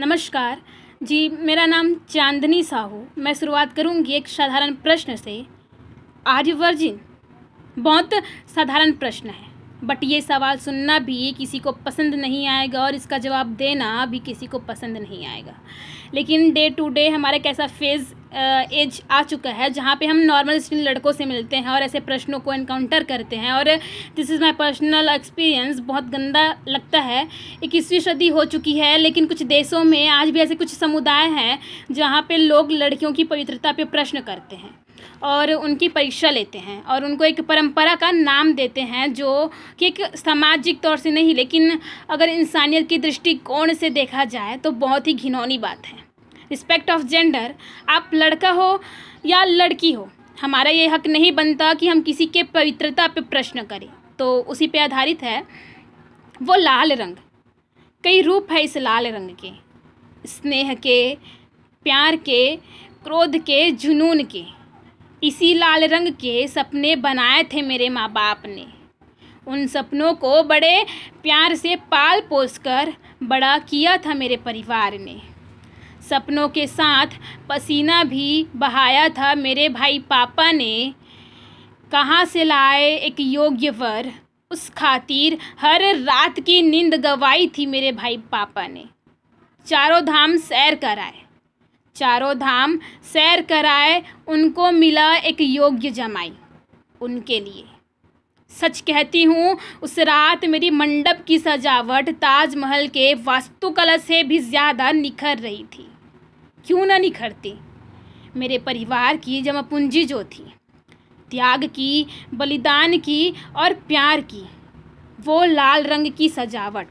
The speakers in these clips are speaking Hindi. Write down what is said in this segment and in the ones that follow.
नमस्कार जी, मेरा नाम चांदनी साहू। मैं शुरुआत करूंगी एक साधारण प्रश्न से। Are you virgin? बहुत साधारण प्रश्न है, बट ये सवाल सुनना भी किसी को पसंद नहीं आएगा और इसका जवाब देना भी किसी को पसंद नहीं आएगा। लेकिन डे टू डे हमारा कैसा एज आ चुका है जहाँ पे हम नॉर्मल स्टिल लड़कों से मिलते हैं और ऐसे प्रश्नों को एनकाउंटर करते हैं। और this is my personal experience, बहुत गंदा लगता है। 21वीं सदी हो चुकी है, लेकिन कुछ देशों में आज भी ऐसे कुछ समुदाय हैं जहाँ पे लोग लड़कियों की पवित्रता पे प्रश्न करते हैं और उनकी परीक्षा लेते हैं और उनको एक परंपरा का नाम देते हैं, जो कि एक सामाजिक तौर से नहीं, लेकिन अगर इंसानियत की दृष्टिकोण से देखा जाए तो बहुत ही घिनौनी बात है। रिस्पेक्ट ऑफ जेंडर, आप लड़का हो या लड़की हो, हमारा ये हक नहीं बनता कि हम किसी के पवित्रता पे प्रश्न करें। तो उसी पे आधारित है वो लाल रंग। कई रूप है इस लाल रंग के, स्नेह के, प्यार के, क्रोध के, जुनून के। इसी लाल रंग के सपने बनाए थे मेरे माँ बाप ने। उन सपनों को बड़े प्यार से पाल पोस कर बड़ा किया था मेरे परिवार ने। सपनों के साथ पसीना भी बहाया था मेरे भाई पापा ने। कहाँ से लाए एक योग्य वर, उस खातिर हर रात की नींद गंवाई थी मेरे भाई पापा ने। चारों धाम सैर कराए, चारों धाम सैर कराए, उनको मिला एक योग्य जमाई उनके लिए। सच कहती हूँ, उस रात मेरी मंडप की सजावट ताजमहल के वास्तुकला से भी ज़्यादा निखर रही थी। क्यों ना निखरती? मेरे परिवार की जमा पूंजी जो थी, त्याग की, बलिदान की और प्यार की, वो लाल रंग की सजावट,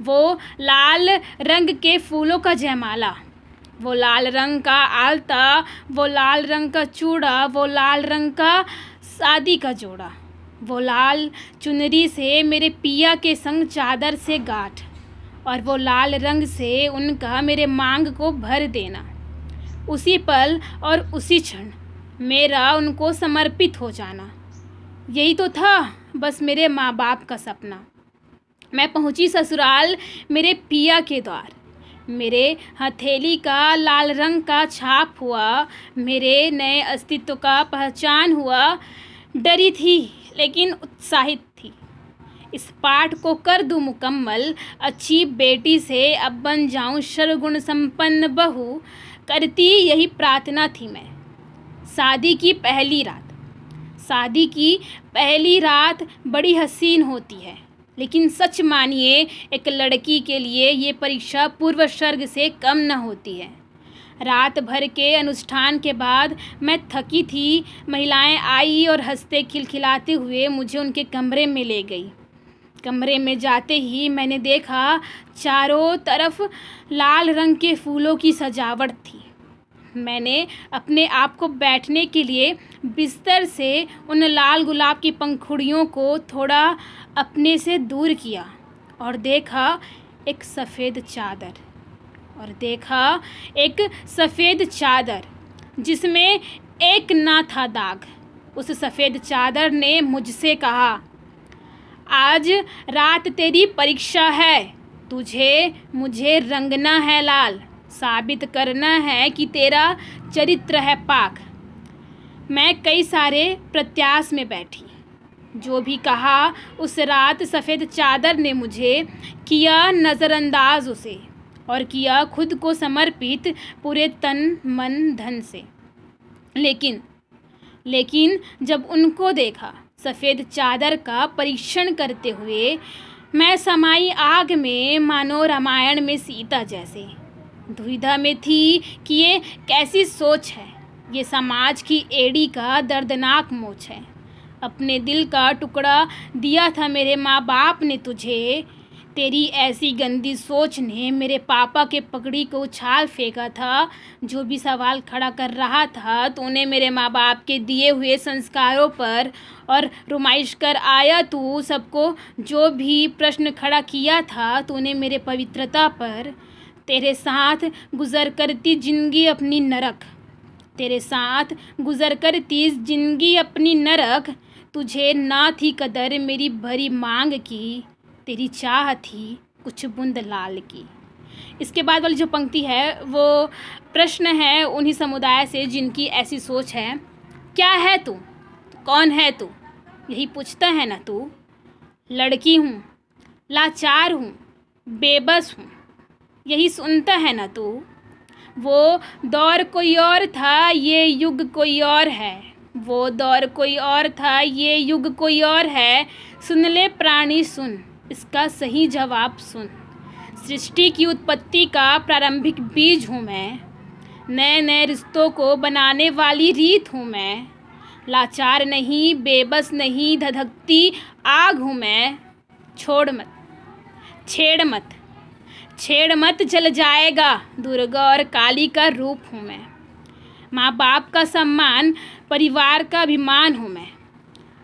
वो लाल रंग के फूलों का जयमाला, वो लाल रंग का आलता, वो लाल रंग का चूड़ा, वो लाल रंग का शादी का जोड़ा, वो लाल चुनरी से मेरे पिया के संग चादर से गांठ, और वो लाल रंग से उनका मेरे मांग को भर देना। उसी पल और उसी क्षण मेरा उनको समर्पित हो जाना, यही तो था बस मेरे माँ बाप का सपना। मैं पहुँची ससुराल मेरे पिया के द्वार, मेरे हथेली का लाल रंग का छाप हुआ, मेरे नए अस्तित्व का पहचान हुआ। डरी थी लेकिन उत्साहित थी। इस पाठ को कर दूं मुकम्मल, अच्छी बेटी से अब बन जाऊं सर्वगुण संपन्न बहू, करती यही प्रार्थना थी मैं। शादी की पहली रात, शादी की पहली रात बड़ी हसीन होती है, लेकिन सच मानिए एक लड़की के लिए ये परीक्षा पूर्व स्वर्ग से कम न होती है। रात भर के अनुष्ठान के बाद मैं थकी थी। महिलाएं आई और हंसते खिलखिलाते हुए मुझे उनके कमरे में ले गई। कमरे में जाते ही मैंने देखा चारों तरफ लाल रंग के फूलों की सजावट थी। मैंने अपने आप को बैठने के लिए बिस्तर से उन लाल गुलाब की पंखुड़ियों को थोड़ा अपने से दूर किया और देखा एक सफ़ेद चादर, और देखा एक सफ़ेद चादर जिसमें एक ना था दाग। उस सफ़ेद चादर ने मुझसे कहा, आज रात तेरी परीक्षा है, तुझे मुझे रंगना है लाल, साबित करना है कि तेरा चरित्र है पाक। मैं कई सारे प्रत्याश में बैठी। जो भी कहा उस रात सफ़ेद चादर ने मुझे किया नज़रअंदाज उसे, और किया खुद को समर्पित पूरे तन मन धन से। लेकिन जब उनको देखा सफ़ेद चादर का परीक्षण करते हुए, मैं समाई आग में मानो रामायण में सीता जैसे। दुविधा में थी कि ये कैसी सोच है, ये समाज की एड़ी का दर्दनाक मोच है। अपने दिल का टुकड़ा दिया था मेरे माँ बाप ने तुझे, तेरी ऐसी गंदी सोच ने मेरे पापा के पगड़ी को उछाल फेंका था। जो भी सवाल खड़ा कर रहा था तूने मेरे माँ बाप के दिए हुए संस्कारों पर, और रुमाइश कर आया तू सबको। जो भी प्रश्न खड़ा किया था तूने मेरे पवित्रता पर। तेरे साथ गुजर करती जिंदगी अपनी नरक, तेरे साथ गुजर करती जिंदगी अपनी नरक। तुझे ना थी कदर मेरी भरी मांग की, तेरी चाह थी कुछ बूंद लाल की। इसके बाद वाली जो पंक्ति है वो प्रश्न है उन्हीं समुदाय से जिनकी ऐसी सोच है। क्या है तू, कौन है तू, यही पूछता है ना तू। लड़की हूँ, लाचार हूँ, बेबस हूँ, यही सुनता है ना तू। वो दौर कोई और था, ये युग कोई और है। वो दौर कोई और था, ये युग कोई और है। सुन ले प्राणी सुन, इसका सही जवाब सुन। सृष्टि की उत्पत्ति का प्रारंभिक बीज हूँ मैं। नए नए रिश्तों को बनाने वाली रीत हूँ मैं। लाचार नहीं, बेबस नहीं, धधकती आग हूँ मैं। छोड़ मत, छेड़ मत, छेड़ मत, जल जाएगा। दुर्गा और काली का रूप हूँ मैं। माँ बाप का सम्मान, परिवार का अभिमान हूँ मैं।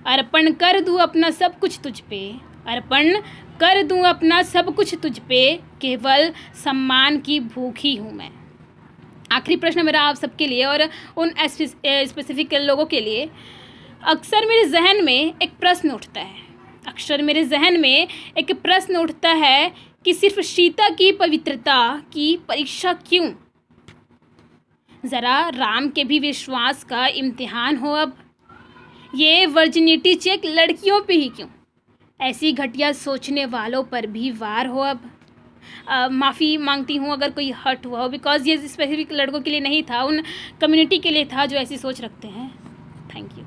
अर्पण कर दूँ अपना सब कुछ तुझ पे, अर्पण कर दूँ अपना सब कुछ तुझ पे। केवल सम्मान की भूखी हूँ मैं। आखिरी प्रश्न मेरा आप सबके लिए और उन स्पेसिफिक लोगों के लिए। अक्सर मेरे जहन में एक प्रश्न उठता है, अक्सर मेरे जहन में एक प्रश्न उठता है कि सिर्फ सीता की पवित्रता की परीक्षा क्यों? ज़रा राम के भी विश्वास का इम्तिहान हो अब। ये वर्जिनिटी चेक लड़कियों पे ही क्यों? ऐसी घटिया सोचने वालों पर भी वार हो अब। माफ़ी मांगती हूँ अगर कोई हर्ट हुआ हो, बिकॉज़ ये स्पेसिफिक लड़कों के लिए नहीं था, उन कम्युनिटी के लिए था जो ऐसी सोच रखते हैं। Thank you.